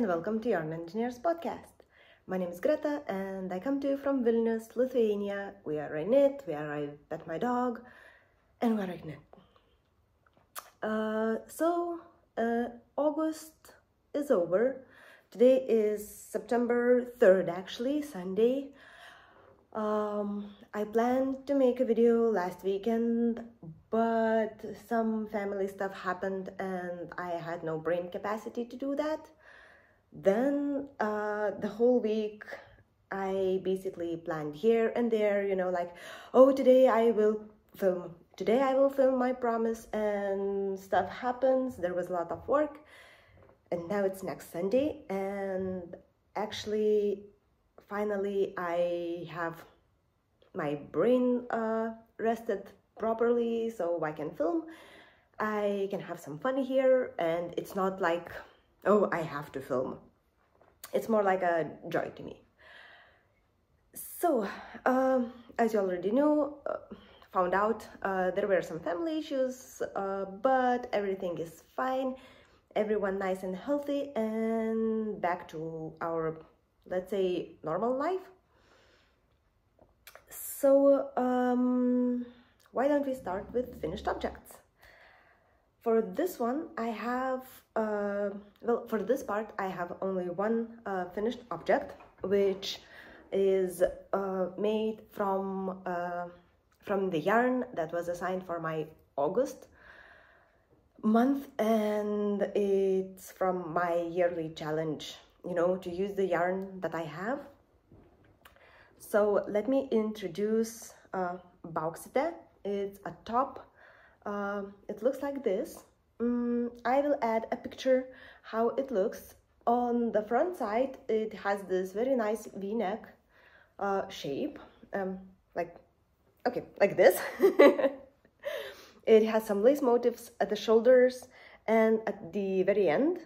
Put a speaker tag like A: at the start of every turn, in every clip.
A: and welcome to Yarn Engineers podcast. My name is Greta and I come to you from Vilnius, Lithuania, where I knit, where I pet my dog, and where I knit. August is over. Today is September 3rd, actually, Sunday. I planned to make a video last weekend, but some family stuff happened and I had no brain capacity to do that. Then the whole week I basically planned here and there, oh, today I will film my promise, and stuff happens. There was a lot of work, and now it's next Sunday, and actually finally I have my brain rested properly so I can film. I can have some fun here, and it's not like, oh, I have to film. It's more like a joy to me. So, as you already know, found out there were some family issues, but everything is fine. Everyone nice and healthy and back to our, let's say, normal life. So, why don't we start with finished objects? For this one, I have, for this part, I have only one finished object, which is made from the yarn that was assigned for my August month, and it's from my yearly challenge, to use the yarn that I have. So let me introduce Boxite. It's a top. It looks like this. I will add a picture how it looks. On the front side, it has this very nice V-neck shape, like this. It has some lace motifs at the shoulders, and at the very end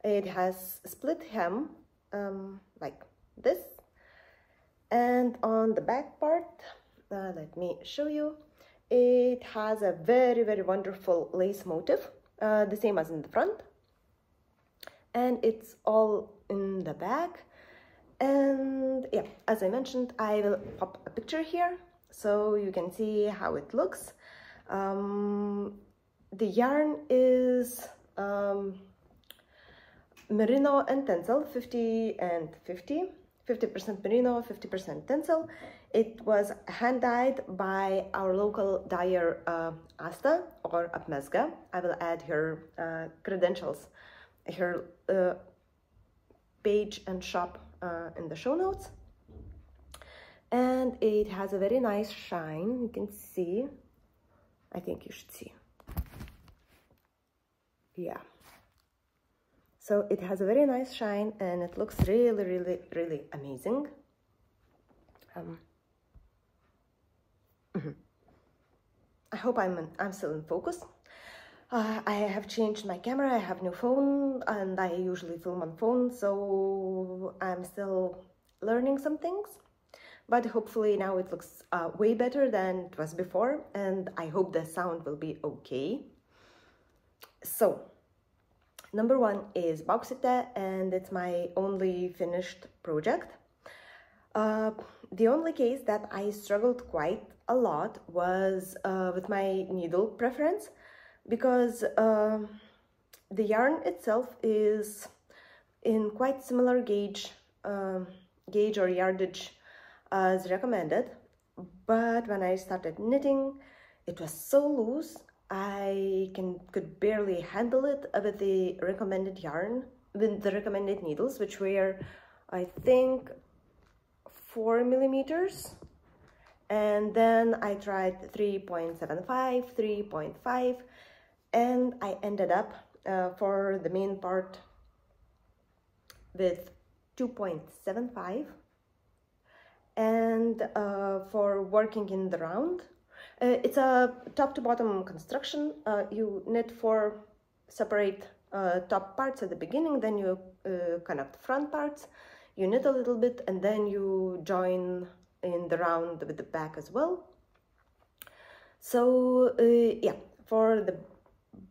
A: it has split hem, like this. And on the back part, let me show you, it has a very, very wonderful lace motif, the same as in the front, and it's all in the back. And yeah, as I mentioned, I will pop a picture here so you can see how it looks. The yarn is merino and tencel, 50 and 50. 50% merino, 50% tencel. It was hand dyed by our local dyer Asta, or apmezga. I will add her credentials, her page and shop in the show notes. And it has a very nice shine. You can see. I think you should see. Yeah. So it has a very nice shine, and it looks really, really, really amazing. I hope I'm still in focus. I have changed my camera. I have new phone, and I usually film on phone, so I'm still learning some things. But hopefully now it looks way better than it was before, and I hope the sound will be okay. So, number one is Boxite, and it's my only finished project. The only case that I struggled quite a lot was with my needle preference, because the yarn itself is in quite similar gauge or yardage as recommended, but when I started knitting, it was so loose I could barely handle it with the recommended yarn, with the recommended needles, which were, I think, 4 millimeters. And then I tried 3.75, 3.5, and I ended up for the main part with 2.75. And for working in the round, it's a top to bottom construction. You knit 4 separate top parts at the beginning, then you connect the front parts, you knit a little bit, and then you join in the round with the back as well. So yeah, for the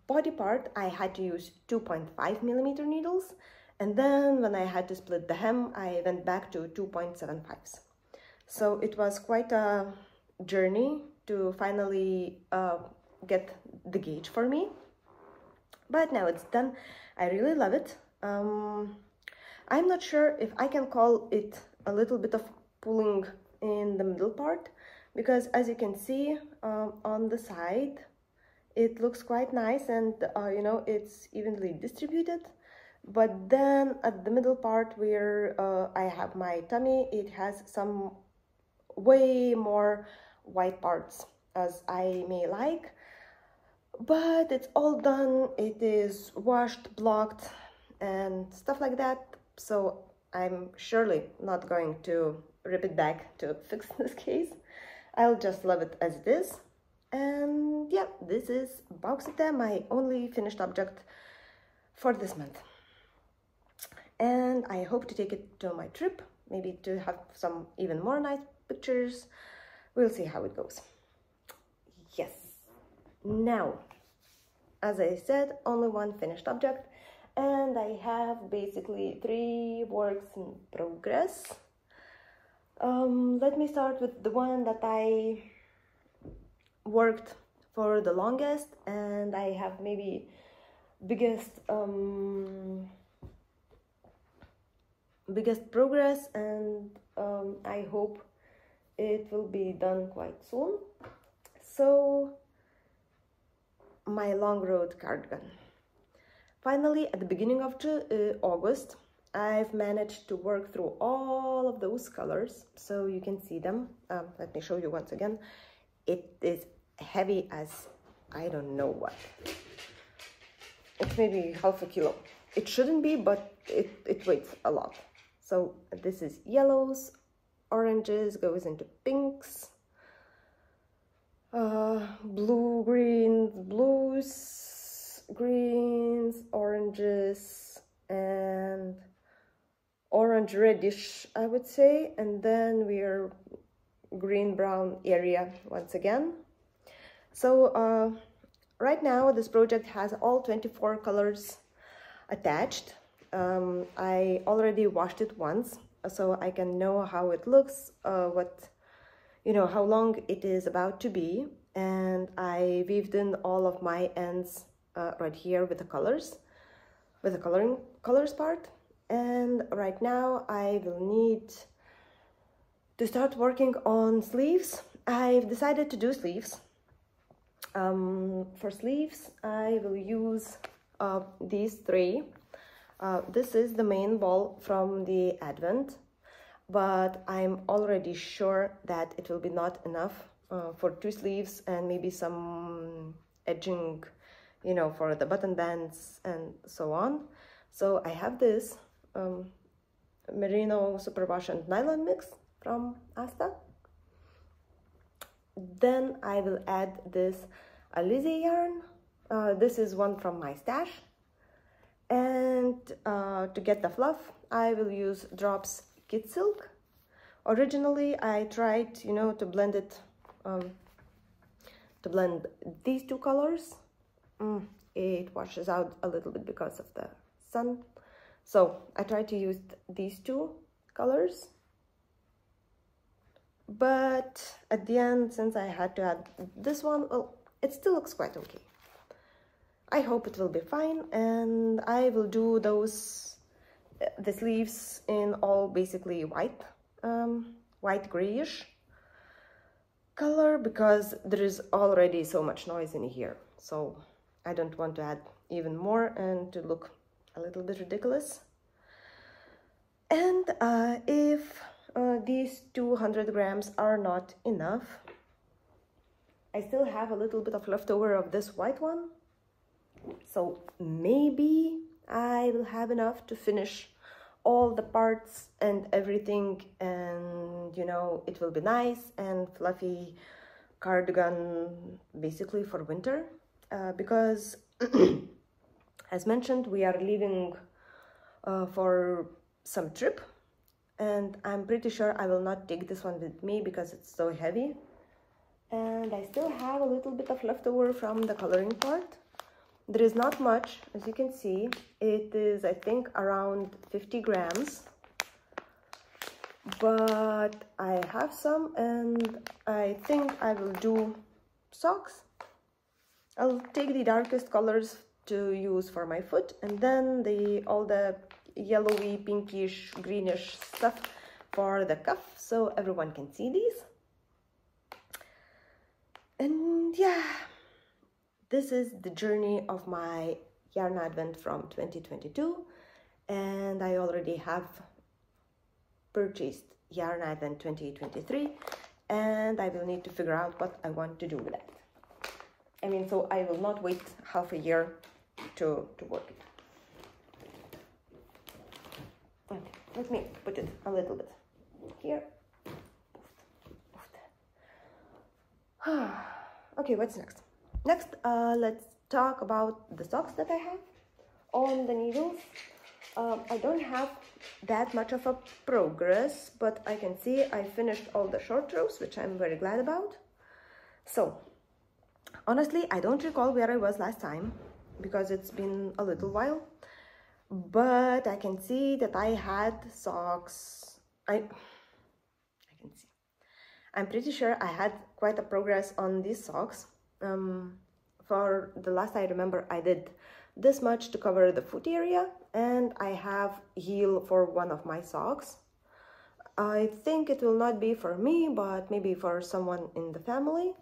A: body part I had to use 2.5 millimeter needles, And then when I had to split the hem, I went back to 2.75s. So it was quite a journey to finally get the gauge for me. But now it's done. I really love it. I'm not sure if I can call it a little bit of pulling in the middle part, because as you can see on the side, it looks quite nice, and you know, it's evenly distributed. But then at the middle part where I have my tummy, it has some way more white parts as I may like. But it's all done, it is washed, blocked and stuff like that, so I'm surely not going to rip it back to fix this case. I'll just love it as it is. And yeah, this is Boxite, my only finished object for this month. And I hope to take it to my trip, maybe to have some even more nice pictures. We'll see how it goes. Yes. Now, as I said, only one finished object, and I have basically 3 works in progress. Let me start with the one that I worked for the longest, and I have maybe biggest progress, and I hope it will be done quite soon. So my LongRoad cardigan. Finally, at the beginning of August, I've managed to work through all of those colors, so you can see them. Let me show you once again. It is heavy as I don't know what. It's maybe half a kilo. It shouldn't be, but it weighs a lot. So this is yellows, oranges, goes into pinks, blue, greens, blues, greens, oranges, and orange reddish, I would say. And then we are green brown area once again. So right now this project has all 24 colors attached. I already washed it once, so I can know how it looks, how long it is about to be, and I weaved in all of my ends right here with the colors, with the colors part. And right now I will need to start working on sleeves. I've decided to do sleeves. For sleeves I will use these 3. This is the main ball from the Advent, but I'm already sure that it will be not enough for 2 sleeves and maybe some edging, for the button bands and so on. So I have this merino superwash and nylon mix from Asta. Then I will add this alize yarn. This is one from my stash. And to get the fluff, I will use Drops Kid Silk. Originally, I tried, to blend it, to blend these 2 colors. It washes out a little bit because of the sun. So I tried to use these 2 colors. But at the end, since I had to add this one, well, it still looks quite okay. I hope it will be fine, and I will do the sleeves in all basically white, white grayish color, because there is already so much noise in here. So I don't want to add even more and to look a little bit ridiculous. And if these 200 grams are not enough, I still have a little bit of leftover of this white one. So maybe I will have enough to finish all the parts and everything, and it will be nice and fluffy cardigan basically for winter, because as mentioned, we are leaving for some trip, and I'm pretty sure I will not take this one with me because it's so heavy. And I still have a little bit of leftover from the coloring part. There is not much, as you can see. It is, I think, around 50 grams. But I have some, and I think I will do socks. I'll take the darkest colors to use for my foot, and then all the yellowy, pinkish, greenish stuff for the cuff, so everyone can see these. And yeah, this is the journey of my yarn advent from 2022, and I already have purchased yarn advent 2023, and I will need to figure out what I want to do with it. I mean, so I will not wait half a year to work it. Okay, let me put it a little bit here. Okay, what's next? Next, let's talk about the socks that I have on the needles. I don't have that much of a progress, but I can see I finished all the short rows, which I'm very glad about. So, honestly, I don't recall where I was last time, because it's been a little while. But I can see that I had socks. I can see. I'm pretty sure I had quite a progress on these socks. For the last I remember, I did this much to cover the foot area, and I have heel for one of my socks. I think it will not be for me, but maybe for someone in the family.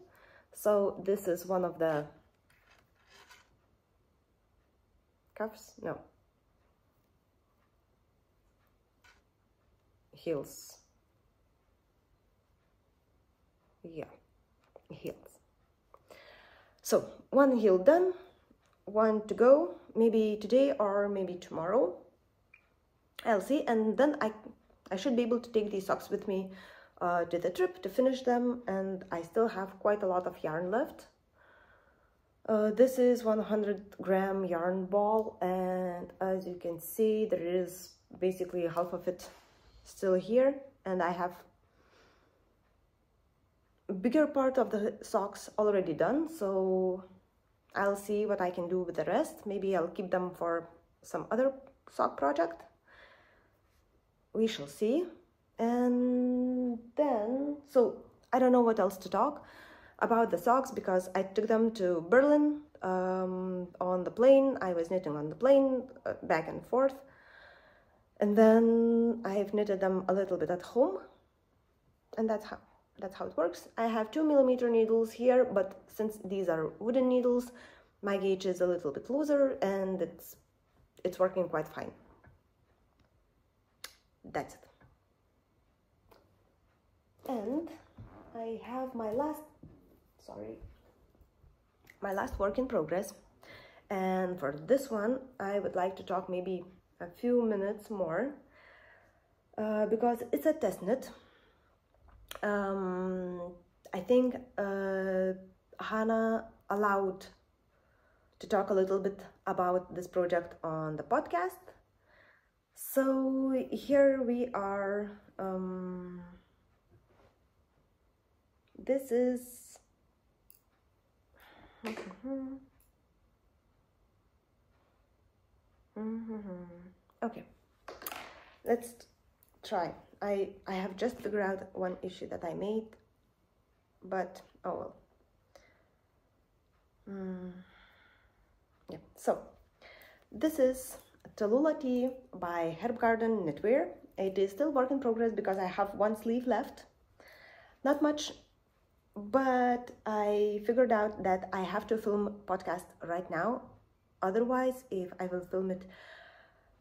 A: So this is one of the cuffs, no, heels, yeah, heels. So one heel done, one to go, maybe today or maybe tomorrow, I'll see. And then I should be able to take these socks with me to the trip to finish them, and I still have quite a lot of yarn left. This is 100-gram yarn ball, and as you can see, there is basically half of it still here, and I have a bigger part of the socks already done, so I'll see what I can do with the rest. Maybe I'll keep them for some other sock project. We shall see. And then, so I don't know what else to talk about the socks, because I took them to Berlin on the plane. I was knitting on the plane back and forth, and then I've knitted them a little bit at home, and that's how it works. I have 2mm needles here, but since these are wooden needles, my gauge is a little bit looser, and it's working quite fine. That's it. And I have my last work in progress, and for this one I would like to talk maybe a few minutes more because it's a test knit. I think Hannah allowed to talk a little bit about this project on the podcast, so here we are. This is okay, let's try. I have just figured out one issue that I made, but oh well. Yeah, so this is Talulah tee by HerbGarden Knitwear. It is still work in progress because I have one sleeve left. Not much, but I figured out that I have to film podcast right now. Otherwise, if I will film it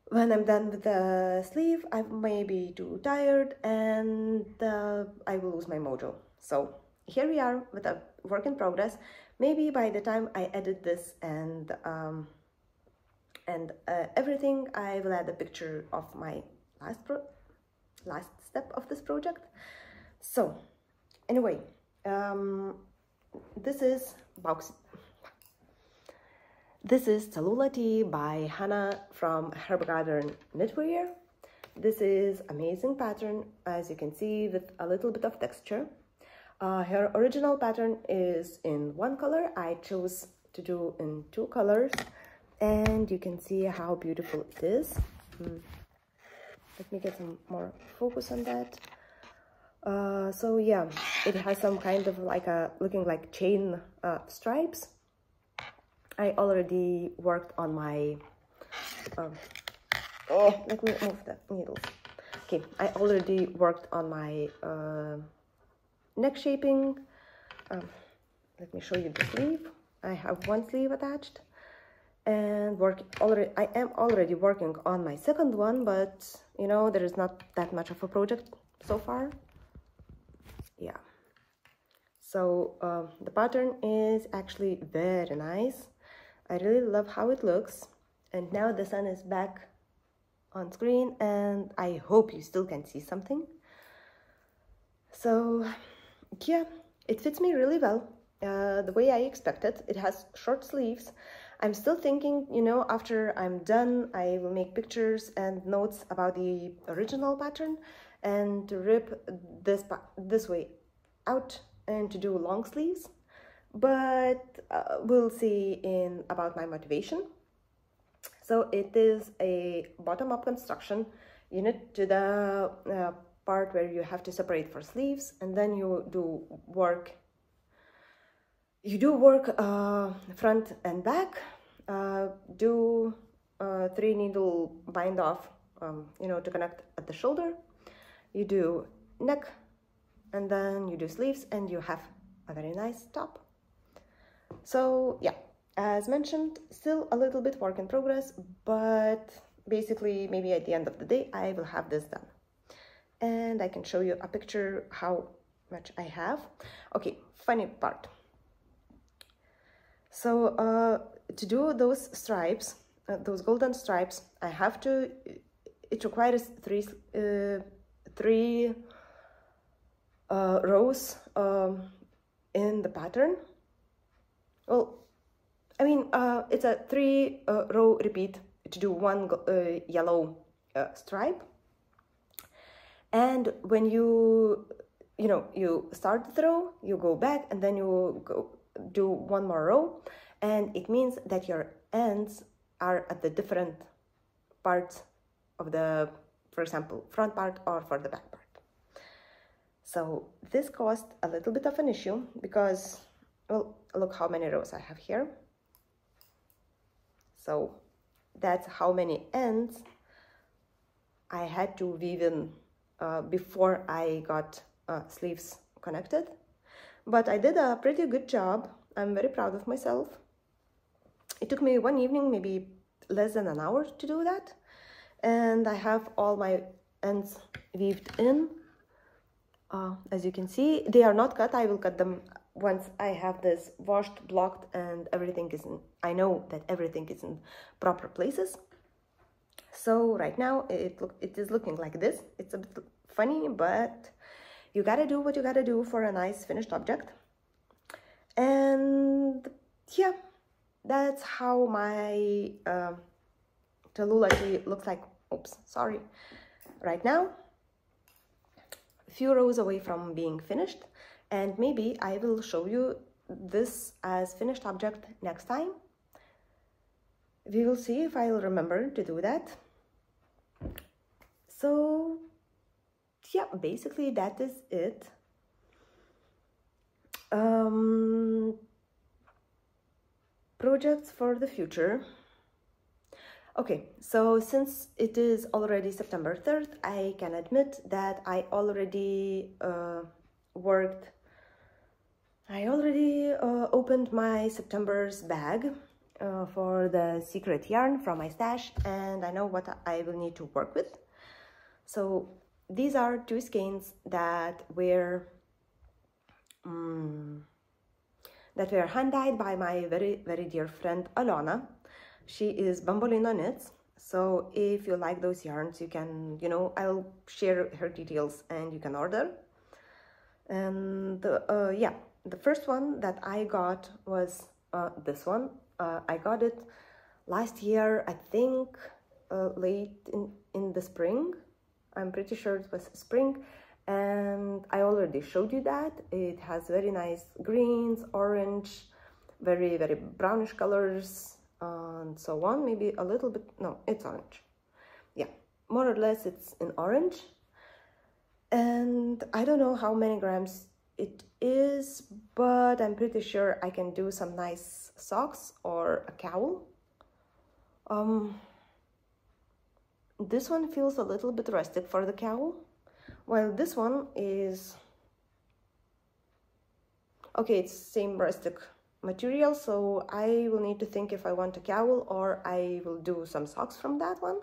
A: when I'm done with the sleeve, I may be too tired and I will lose my mojo. So here we are with a work in progress. Maybe by the time I edit this and everything, I will add a picture of my last step of this project. So anyway, this is Boxite. This is Talulah tee by Hannah from HerbGarden Knitwear. This is amazing pattern, as you can see, with a little bit of texture. Her original pattern is in one color. I chose to do in 2 colors, and you can see how beautiful it is. Let me get some more focus on that. So yeah, it has some kind of like a looking like chain stripes. I already worked on my let me move the needles. Okay, I already worked on my neck shaping. Let me show you the sleeve. I have 1 sleeve attached, and I am already working on my 2nd one, but you know, there is not that much of a project so far. Yeah, so the pattern is actually very nice. I really love how it looks, and now the sun is back on screen, and I hope you still can see something. So yeah, it fits me really well, the way I expected. It has short sleeves. I'm still thinking, you know, after I'm done, I will make pictures and notes about the original pattern and to rip this way out and to do long sleeves. But we'll see about my motivation. So it is a bottom-up construction. You need to the part where you have to separate for sleeves, and then you do work front and back. Do 3 needle bind off, you know, to connect at the shoulder. You do neck, and then you do sleeves, and you have a very nice top. So yeah, as mentioned, still a little bit work in progress, but basically maybe at the end of the day I will have this done, and I can show you a picture how much I have. Okay, funny part. So to do those stripes, those golden stripes, it requires three rows in the pattern. Well, I mean, it's a 3 row repeat to do 1 yellow stripe. And when you start the row, you go back, and then you do 1 more row, and it means that your ends are at the different parts of the, for example, front part or for the back part. So this caused a little bit of an issue because, well, look how many rows I have here. So that's how many ends I had to weave in before I got sleeves connected. But I did a pretty good job. I'm very proud of myself. It took me 1 evening, maybe less than an hour to do that. And I have all my ends weaved in. As you can see, they are not cut. I will cut them once I have this washed, blocked, and everything is in. I know that everything is in proper places. So right now it is looking like this. It's a bit funny, but you gotta do what you gotta do for a nice finished object. And yeah, that's how my Talulah tee looks like. Oops, sorry. Right now, a few rows away from being finished, and maybe I will show you this as finished object next time. We will see if I'll remember to do that. So yeah, basically that is it. Projects for the future. Okay, so since it is already September 3rd, I can admit that I already opened my September's bag for the secret yarn from my stash, and I know what I will need to work with. So these are 2 skeins that were hand-dyed by my very, very dear friend Alana. She is Bambolino Knits. So if you like those yarns, you can, I'll share her details and you can order. And yeah, the first one that I got was this one. I got it last year, I think late in the spring. I'm pretty sure it was spring, and I already showed you that. It has very nice greens, orange, very, very brownish colors and so on. Maybe a little bit, no, it's orange. Yeah, more or less it's in orange. And I don't know how many grams it is, but I'm pretty sure I can do some nice socks or a cowl. This one feels a little bit rustic for the cowl, while this one is okay, it's same rustic material, so I will need to think if I want a cowl or I will do some socks from that one.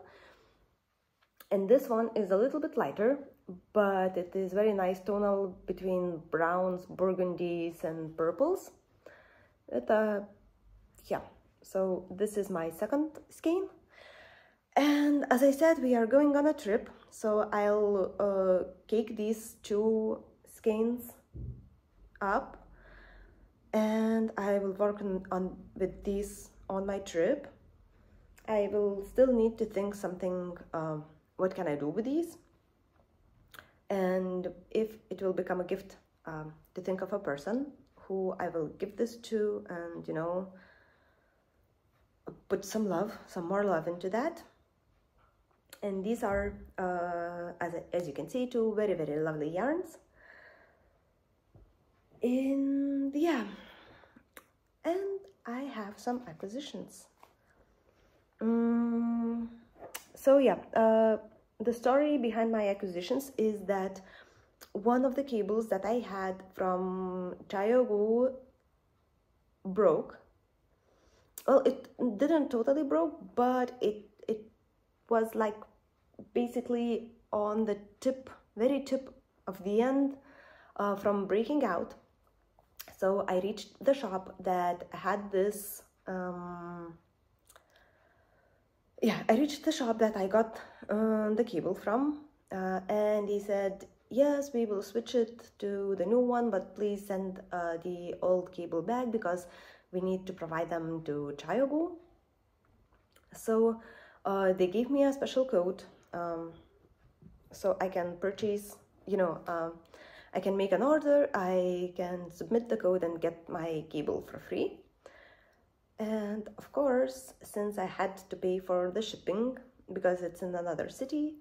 A: And this one is a little bit lighter, but it is very nice tonal between browns, burgundies and purples. Yeah, so this is my second skein. And as I said, we are going on a trip, so I'll cake these two skeins up and I will work with these on my trip. I will still need to think something, what can I do with these, and if it will become a gift, to think of a person who I will give this to, and you know, put some love, some more love into that. And these are, as you can see, two very, very lovely yarns. And yeah, and I have some acquisitions. So yeah, the story behind my acquisitions is that one of the cables that I had from Talulah broke. Well, it didn't totally broke, but it was like basically on the tip, very tip of the end, from breaking out. So I reached the shop that had this, yeah, I reached the shop that I got the cable from, and he said, yes, we will switch it to the new one, but please send the old cable back because we need to provide them to Talulah. So they gave me a special code, so I can purchase, you know, I can make an order, I can submit the code and get my cable for free. And of course, since I had to pay for the shipping because it's in another city,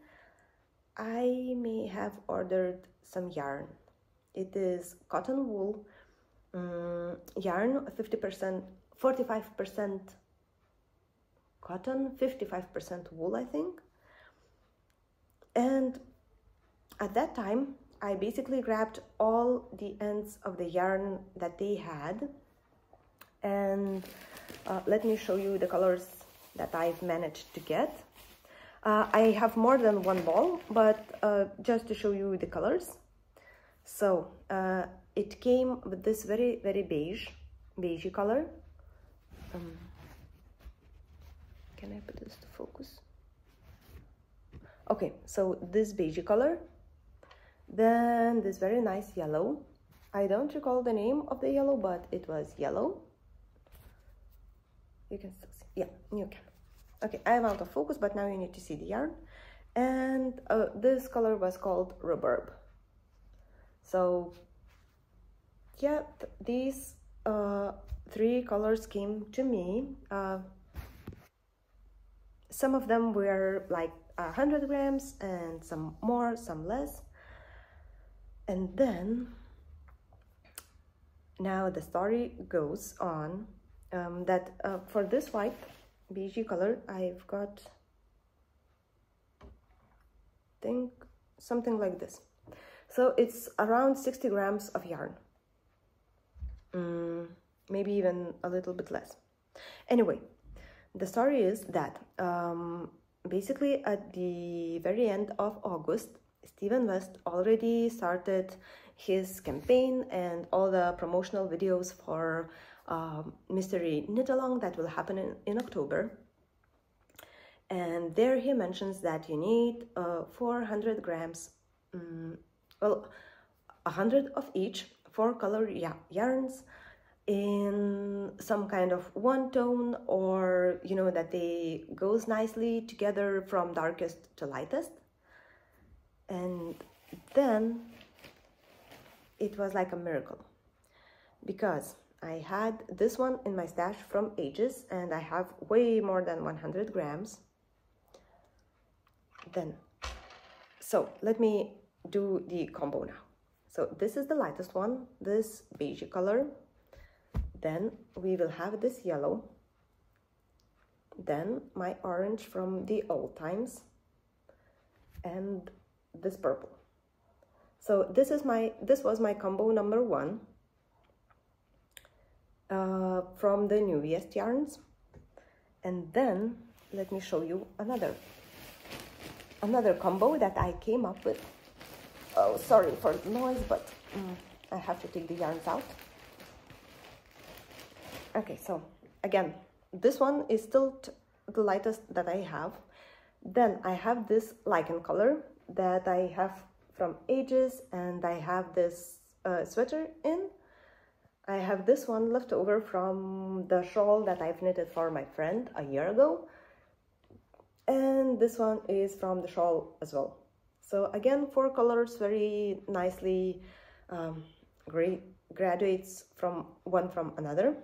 A: I may have ordered some yarn. It is cotton wool yarn, 50%, 45% cotton, 55% wool, I think. And at that time, I basically grabbed all the ends of the yarn that they had, and let me show you the colors that I've managed to get. I have more than one ball, but just to show you the colors. So it came with this very, very beigey color. Can I put this to focus? Okay, so this beigey color. Then this very nice yellow. I don't recall the name of the yellow, but it was yellow. You can still see, yeah, you can. Okay, I am out of focus, but now you need to see the yarn. And this color was called Rhubarb. So yeah, these three colors came to me. Some of them were like 100 grams and some more, some less. And then now the story goes on that for this white beigey color, I've got, I think, something like this. So it's around 60 grams of yarn, maybe even a little bit less. Anyway, the story is that basically at the very end of August, Steven West already started his campaign and all the promotional videos for Mystery Knit-along that will happen in October. And there he mentions that you need 400 grams, well, 100 of each, 4 color yarns in some kind of one tone, or you know, that they goes nicely together from darkest to lightest. And then it was like a miracle, because I had this one in my stash from ages, and I have way more than 100 grams. Then, so let me do the combo now. So this is the lightest one, this beige color. Then we will have this yellow. Then my orange from the old times. And this purple. So this was my combo number 1 from the newest yarns. And then let me show you another combo that I came up with. Oh, sorry for the noise, but I have to take the yarns out. Okay, so again, this one is still the lightest that I have. Then I have this lichen color that I have from ages, and I have this sweater in. I have this one left over from the shawl that I've knitted for my friend a year ago. And this one is from the shawl as well. So again, 4 colors, very nicely graduates from one from another.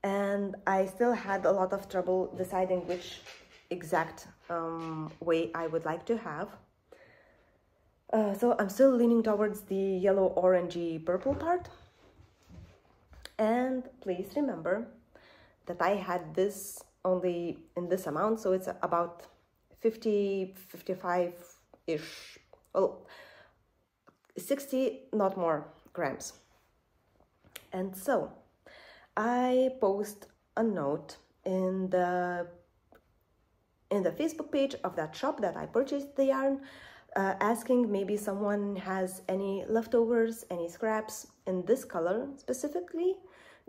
A: And I still had a lot of trouble deciding which exact way I would like to have. So I'm still leaning towards the yellow, orangey, purple part. And please remember that I had this only in this amount, so it's about 55-ish, well, 60, not more, grams. And so I post a note in the Facebook page of that shop that I purchased the yarn, asking maybe someone has any leftovers, any scraps in this color specifically,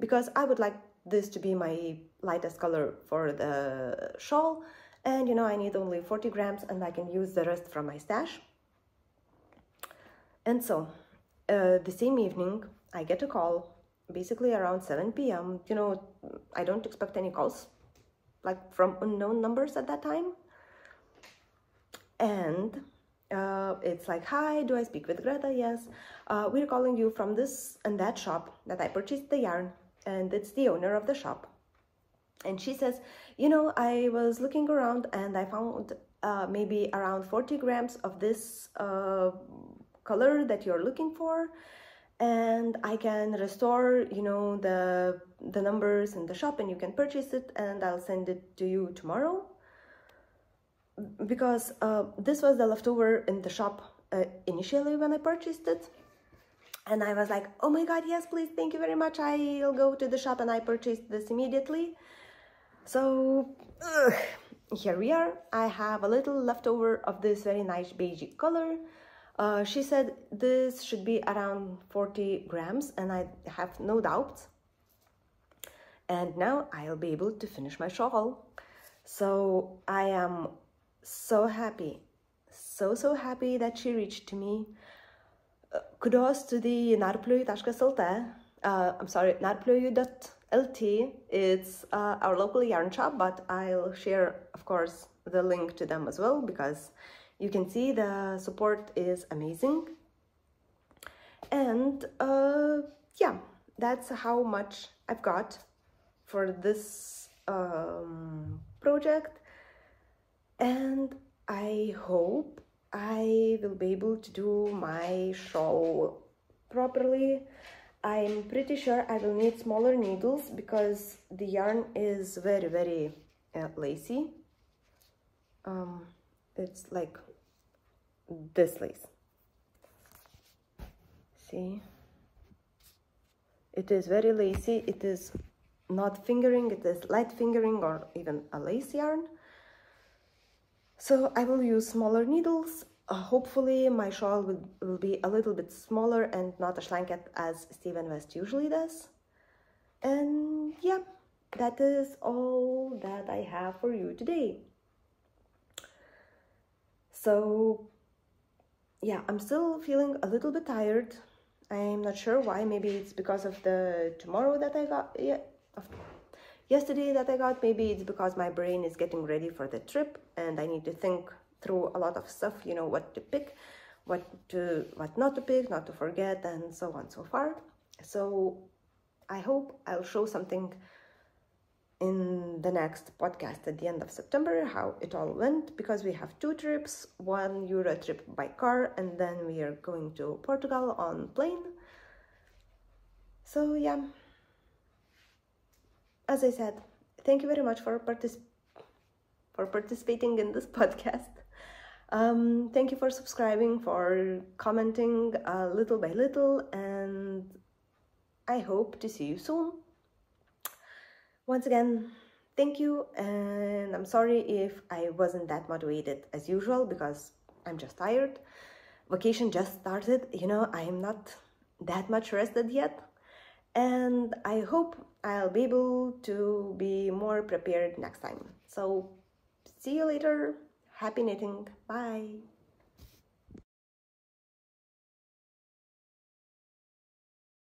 A: because I would like this to be my lightest color for the shawl, and I need only 40 grams and I can use the rest from my stash. And so the same evening I get a call, basically around 7 p.m. I don't expect any calls like from unknown numbers at that time, and it's like, hi, do I speak with Greta? Yes, we're calling you from this and that shop that I purchased the yarn, and it's the owner of the shop. And she says, I was looking around and I found maybe around 40 grams of this color that you're looking for, and I can restore the numbers in the shop, and you can purchase it, and I'll send it to you tomorrow, because this was the leftover in the shop initially when I purchased it. And I was like, oh my god, yes, please, thank you very much, I'll go to the shop, and I purchased this immediately. So here we are. I have a little leftover of this very nice beige color. She said this should be around 40 grams, and I have no doubts. And now I'll be able to finish my shawl. So I am so happy, so happy that she reached to me. Kudos to the narplioju.lt. I'm sorry, narplioju.lt. It's our local yarn shop, but I'll share, of course, the link to them as well, because you can see the support is amazing. And yeah, that's how much I've got for this project. And I hope I will be able to do my shawl properly. I'm pretty sure I will need smaller needles because the yarn is very lacy. It's like this lace. See? It is very lacy. It is not fingering, it is light fingering or even a lace yarn. So I will use smaller needles. Hopefully my shawl will be a little bit smaller and not a schlanket as Steven West usually does. And yeah, that is all that I have for you today. So yeah, I'm still feeling a little bit tired. I'm not sure why. Maybe it's because of the tomorrow that I got, yesterday that I got. Maybe it's because my brain is getting ready for the trip and I need to think through a lot of stuff, what to pick, what not to pick, not to forget, and so on so far. So I hope I'll show something in the next podcast at the end of September, how it all went, because we have 2 trips, one Euro trip by car, and then we are going to Portugal on plane. So yeah, as I said, thank you very much for participating in this podcast. Thank you for subscribing, for commenting little by little, and I hope to see you soon. Once again, thank you, and I'm sorry if I wasn't that motivated as usual, because I'm just tired. Vacation just started, you know, I am not that much rested yet, and I hope I'll be able to be more prepared next time. So, see you later. Happy knitting. Bye.